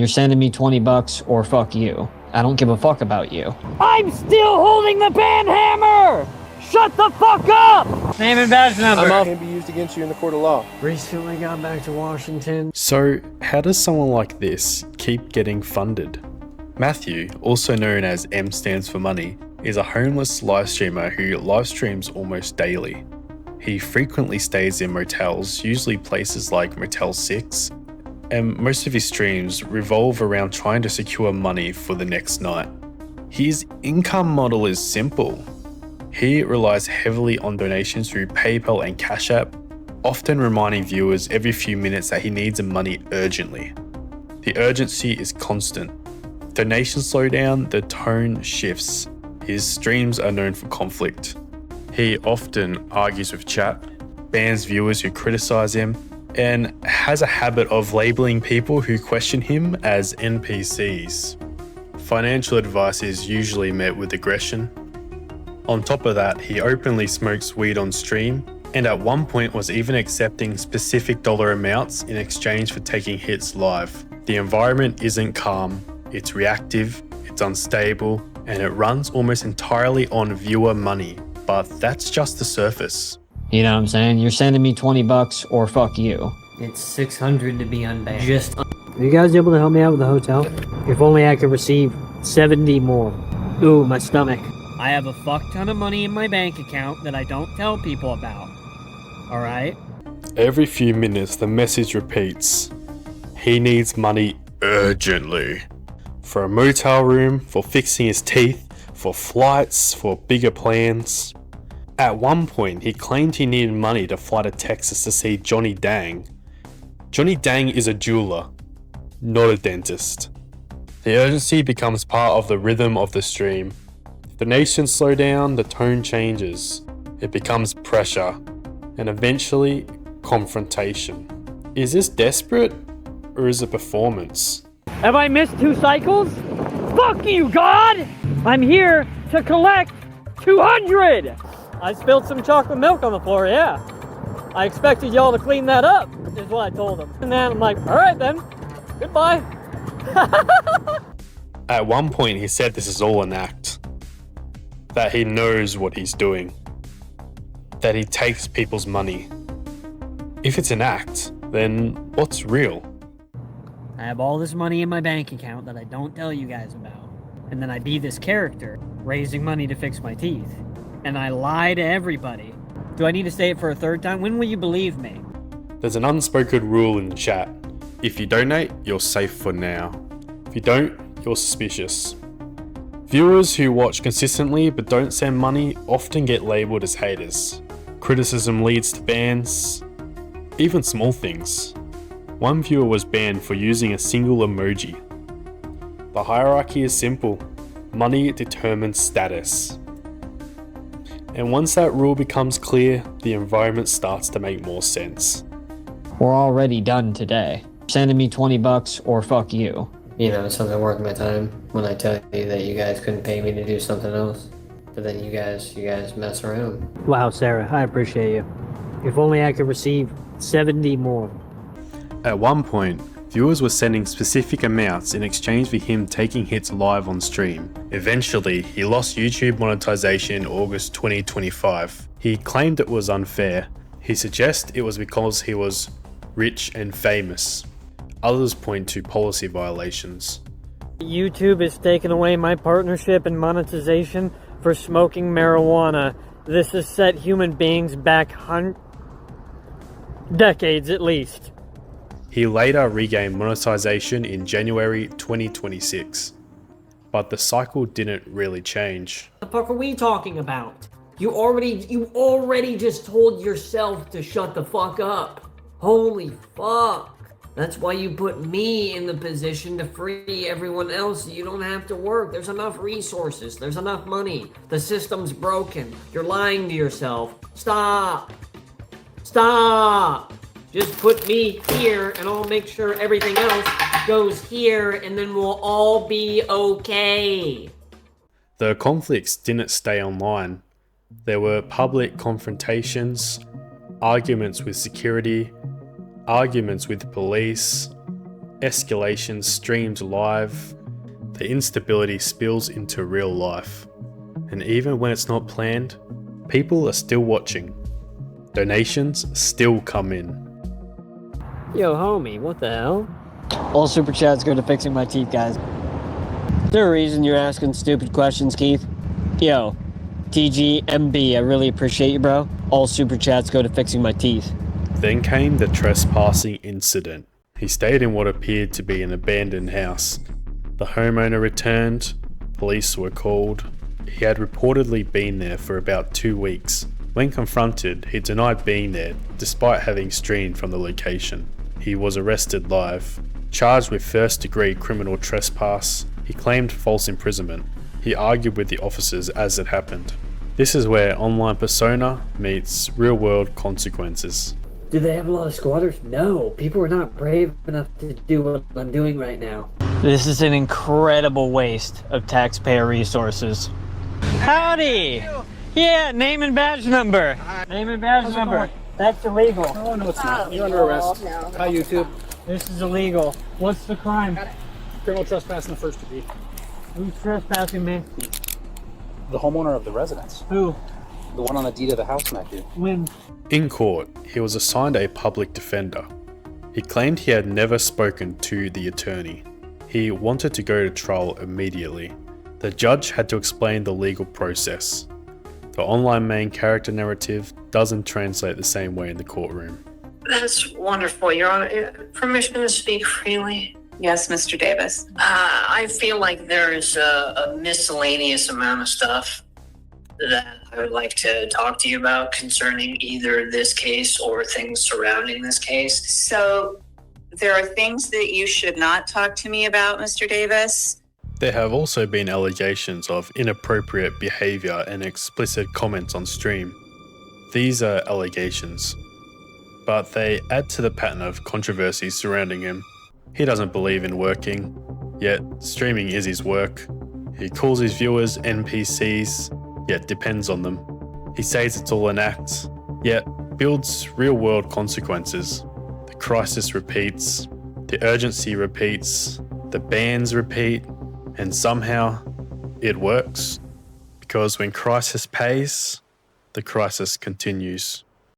You're sending me 20 bucks or fuck you. I don't give a fuck about you. I'm still holding the band hammer! Shut the fuck up! Name and badge number. Can be used against you in the court of law. Recently got back to Washington. So, how does someone like this keep getting funded? Matthew, also known as mstandsformoney, is a homeless live streamer who live streams almost daily. He frequently stays in motels, usually places like Motel 6, and most of his streams revolve around trying to secure money for the next night. His income model is simple. He relies heavily on donations through PayPal and Cash App, often reminding viewers every few minutes that he needs the money urgently. The urgency is constant. Donations slow down, the tone shifts. His streams are known for conflict. He often argues with chat, bans viewers who criticize him, and has a habit of labeling people who question him as NPCs. Financial advice is usually met with aggression. On top of that, he openly smokes weed on stream, and at one point was even accepting specific dollar amounts in exchange for taking hits live. The environment isn't calm, it's reactive, it's unstable, and it runs almost entirely on viewer money. But that's just the surface. You know what I'm saying? You're sending me 20 bucks or fuck you. It's 600 to be unbanned. Are you guys able to help me out with the hotel? If only I could receive 70 more. Ooh, my stomach. I have a fuck ton of money in my bank account that I don't tell people about. Alright? Every few minutes, the message repeats. He needs money urgently. For a motel room, for fixing his teeth, for flights, for bigger plans. At one point, he claimed he needed money to fly to Texas to see Johnny Dang. Johnny Dang is a jeweler, not a dentist. The urgency becomes part of the rhythm of the stream. If the nations slow down, the tone changes. It becomes pressure, and eventually, confrontation. Is this desperate, or is it performance? Have I missed 2 cycles? Fuck you, God! I'm here to collect 200! I spilled some chocolate milk on the floor, yeah. I expected y'all to clean that up, is what I told them. And then I'm like, alright then, goodbye. At one point, he said this is all an act. That he knows what he's doing. That he takes people's money. If it's an act, then what's real? I have all this money in my bank account that I don't tell you guys about. And then I be this character, raising money to fix my teeth. And I lie to everybody. Do I need to say it for a third time? When will you believe me? There's an unspoken rule in the chat. If you donate, you're safe for now. If you don't, you're suspicious. Viewers who watch consistently but don't send money often get labelled as haters. Criticism leads to bans, even small things. One viewer was banned for using a single emoji. The hierarchy is simple. Money determines status. And once that rule becomes clear, the environment starts to make more sense. We're already done today. Sending me 20 bucks or fuck you. You know, it's something worth my time when I tell you that you guys couldn't pay me to do something else. But then you guys mess around. Wow, Sarah, I appreciate you. If only I could receive 70 more. At one point, viewers were sending specific amounts in exchange for him taking hits live on stream. Eventually, he lost YouTube monetization in August 2025. He claimed it was unfair. He suggests it was because he was rich and famous. Others point to policy violations. YouTube has taken away my partnership and monetization for smoking marijuana. This has set human beings back decades at least. He later regained monetization in January 2026. But the cycle didn't really change. What the fuck are we talking about? You already just told yourself to shut the fuck up. Holy fuck. That's why you put me in the position to free everyone else so you don't have to work. There's enough resources. There's enough money. The system's broken. You're lying to yourself. Stop. Stop. Just put me here and I'll make sure everything else goes here and then we'll all be okay. The conflicts didn't stay online. There were public confrontations, arguments with security, arguments with police, escalation streams live, the instability spills into real life. And even when it's not planned, people are still watching. Donations still come in. Yo, homie, what the hell? All super chats go to fixing my teeth, guys. Is there a reason you're asking stupid questions, Keith? Yo, TGMB, I really appreciate you, bro. All super chats go to fixing my teeth. Then came the trespassing incident. He stayed in what appeared to be an abandoned house. The homeowner returned, police were called. He had reportedly been there for about 2 weeks. When confronted, he denied being there despite having streamed from the location. He was arrested live, charged with first-degree criminal trespass. He claimed false imprisonment. He argued with the officers as it happened. This is where online persona meets real-world consequences. Do they have a lot of squatters? No, people are not brave enough to do what I'm doing right now. This is an incredible waste of taxpayer resources. Howdy! Yeah, name and badge number. Name and badge number. That's illegal. Oh, no, it's not. You're under arrest. Hi, YouTube. This is illegal. What's the crime? Criminal trespass in the first degree. Who's trespassing me? The homeowner of the residence. Who? The one on the deed of the house, Matthew. When? In court, he was assigned a public defender. He claimed he had never spoken to the attorney. He wanted to go to trial immediately. The judge had to explain the legal process. The online main character narrative doesn't translate the same way in the courtroom. That's wonderful. Your Honor, permission to speak freely? Yes, Mr. Davis. I feel like there is a miscellaneous amount of stuff that I would like to talk to you about concerning either this case or things surrounding this case. So there are things that you should not talk to me about, Mr. Davis. There have also been allegations of inappropriate behaviour and explicit comments on stream. These are allegations, but they add to the pattern of controversy surrounding him. He doesn't believe in working, yet streaming is his work. He calls his viewers NPCs, yet depends on them. He says it's all an act, yet builds real-world consequences. The crisis repeats, the urgency repeats, the bans repeat, and somehow it works. Because when crisis pays, the crisis continues.